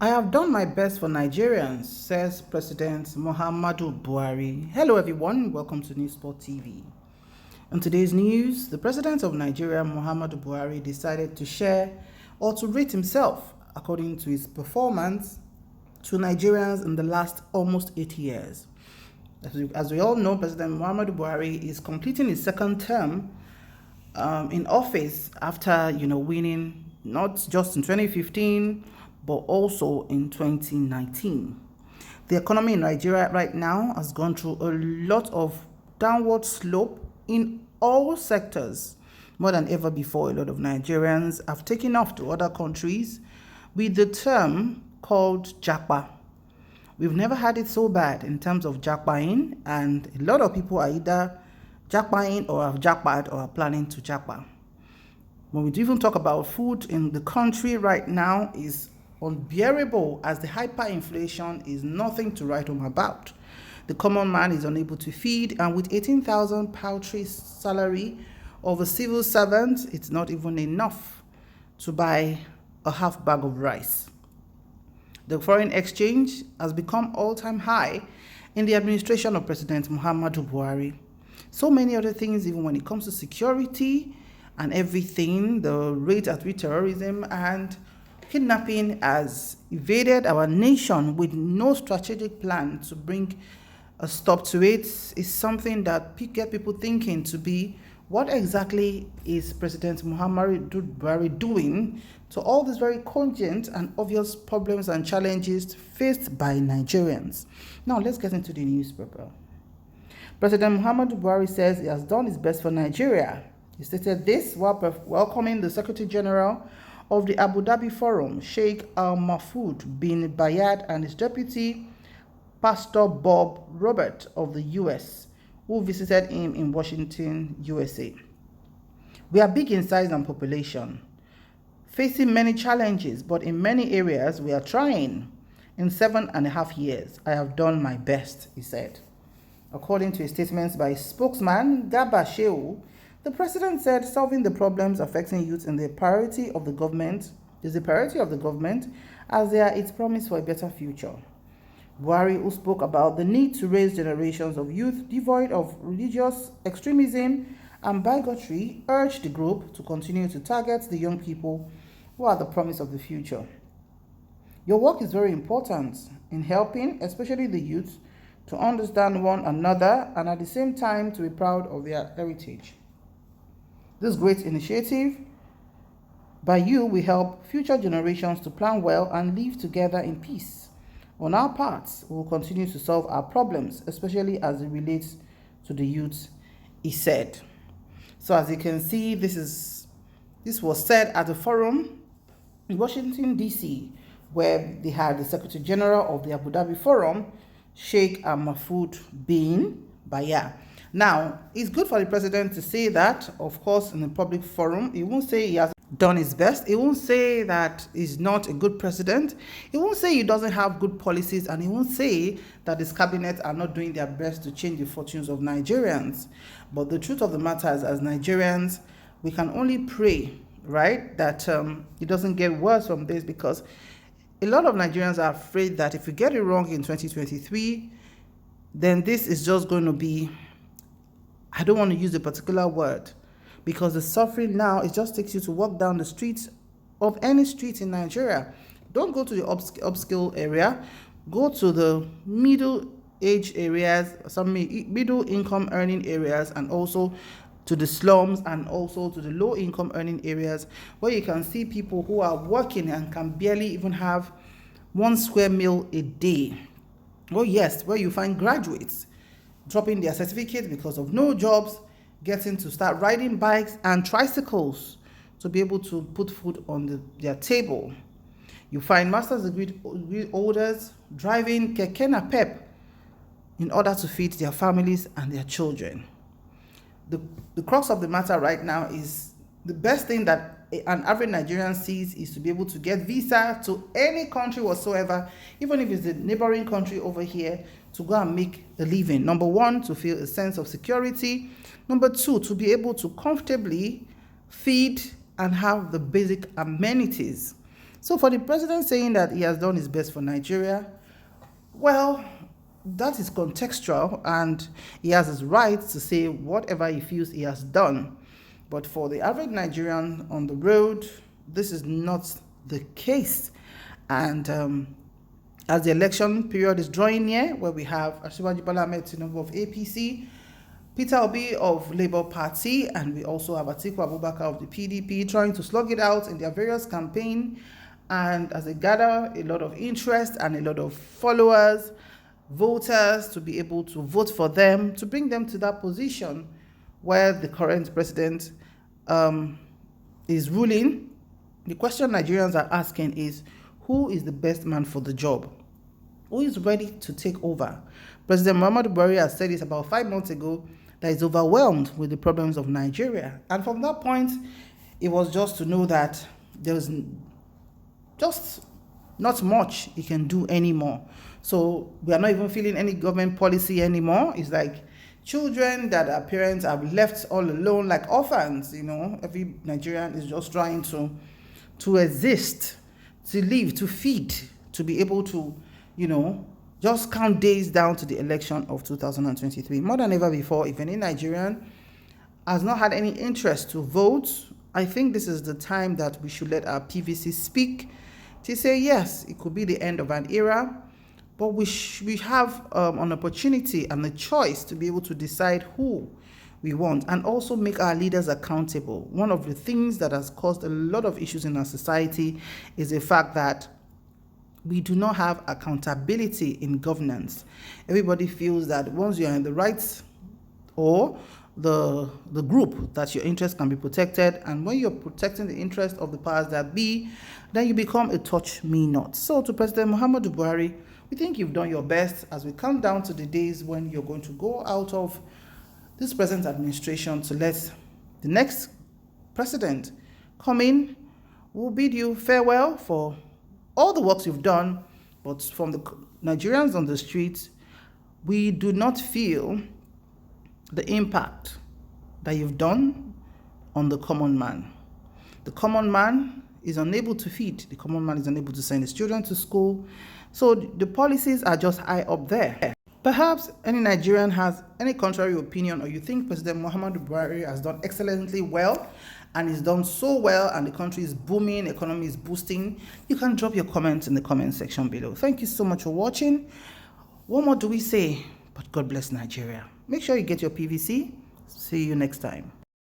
I have done my best for Nigerians, says President Muhammad Buhari. Hello, everyone. Welcome to Newsport TV. In today's news, the President of Nigeria, Muhammad Buhari, decided to share or to rate himself according to his performance to Nigerians in the last almost 8 years. As we all know, President Muhammad Buhari is completing his second term in office after winning not just in 2015 but also in 2019. The economy in Nigeria right now has gone through a lot of downward slope in all sectors. More than ever before, a lot of Nigerians have taken off to other countries with the term called japa. We've never had it so bad in terms of jackpotting, and a lot of people are either jackpotting or have jackpot or are planning to jackpot. When we even talk about food in the country right now is unbearable, as the hyperinflation is nothing to write home about. The common man is unable to feed, and with 18,000 paltry salary of a civil servant, it's not even enough to buy a half bag of rice. The foreign exchange has become all-time high in the administration of President Muhammad Buhari. So many other things, even when it comes to security and everything, the rate at which terrorism and kidnapping has invaded our nation with no strategic plan to bring a stop to it is something that get people thinking to be, what exactly is President Muhammad Buhari doing to all these very cogent and obvious problems and challenges faced by Nigerians? Now let's get into the newspaper. President Muhammad Buhari says he has done his best for Nigeria. He stated this while welcoming the Secretary General of the Abu Dhabi Forum, Sheikh Al Mahfoud bin Bayad, and his deputy, Pastor Bob Robert of the US, who visited him in Washington, USA. We are big in size and population, facing many challenges, but in many areas we are trying. In 7.5 years, I have done my best, he said. According to his statements by his spokesman, Garba Shehu, the president said solving the problems affecting youth is the priority of the government, as they are its promise for a better future. Buhari, who spoke about the need to raise generations of youth devoid of religious extremism and bigotry, urged the group to continue to target the young people who are the promise of the future. Your work is very important in helping, especially the youth, to understand one another and at the same time to be proud of their heritage. This great initiative by you will help future generations to plan well and live together in peace. On our part, we will continue to solve our problems, especially as it relates to the youth, he said. So as you can see, this was said at the forum in Washington, D.C., where they had the Secretary General of the Abu Dhabi Forum, Sheikh Al Mahfoud bin Bayad. Now, it's good for the president to say that, of course, in a public forum. He won't say he has done his best. He won't say that he's not a good president. He won't say he doesn't have good policies, and he won't say that his cabinet are not doing their best to change the fortunes of Nigerians. But the truth of the matter is, as Nigerians, we can only pray, right, that it doesn't get worse from this, because a lot of Nigerians are afraid that if we get it wrong in 2023, then this is just going to be, I don't want to use a particular word, because the suffering now, it just takes you to walk down the streets of any street in Nigeria. Don't go to the upscale area. Go to the middle-age areas, some middle-income earning areas, and also to the slums, and also to the low-income earning areas, where you can see people who are working and can barely even have 1 square meal a day. Oh yes, where you find graduates dropping their certificate because of no jobs, getting to start riding bikes and tricycles to be able to put food on their table. You find master's degree holders driving keke napep in order to feed their families and their children. The crux of the matter right now is the best thing that an average Nigerian sees is to be able to get visa to any country whatsoever, even if it's a neighboring country over here, to go and make a living. Number one, to feel a sense of security. Number two, to be able to comfortably feed and have the basic amenities. So for the president saying that he has done his best for Nigeria, well, that is contextual, and he has his right to say whatever he feels he has done. But for the average Nigerian on the road, this is not the case. And as the election period is drawing near, where we have Asiwaju Bola Ahmed Tinubu of APC, Peter Obi of Labour Party, and we also have Atiku Abubakar of the PDP trying to slug it out in their various campaigns, and as they gather a lot of interest and a lot of followers, voters, to be able to vote for them, to bring them to that position where the current president is ruling. The question Nigerians are asking is, who is the best man for the job? Who is ready to take over? President Muhammad Buhari has said this about 5 months ago, that he's overwhelmed with the problems of Nigeria. And from that point, it was just to know that there was just not much he can do anymore. So we are not even feeling any government policy anymore. It's like children that our parents have left all alone, like orphans. Every Nigerian is just trying to exist, to live, to feed, to be able to, just count days down to the election of 2023. More than ever before, if any Nigerian has not had any interest to vote, I think this is the time that we should let our PVC speak to say, yes, it could be the end of an era, but we have an opportunity and a choice to be able to decide who we want, and also make our leaders accountable. One of the things that has caused a lot of issues in our society is the fact that we do not have accountability in governance. Everybody feels that once you are in the rights or the group, that your interests can be protected, and when you're protecting the interest of the powers that be, then you become a touch me not. So to President Muhammad Buhari, we think you've done your best as we count down to the days when you're going to go out of this present administration to let the next president come in. We'll bid you farewell for all the works you've done, but from the Nigerians on the streets, we do not feel the impact that you've done on the common man. The common man is unable to feed. The common man is unable to send his children to school. So the policies are just high up there. Perhaps any Nigerian has any contrary opinion, or you think President Muhammad Buhari has done excellently well and is done so well and the country is booming, economy is boosting, you can drop your comments in the comment section below. Thank you so much for watching. What more do we say? But God bless Nigeria. Make sure you get your PVC. See you next time.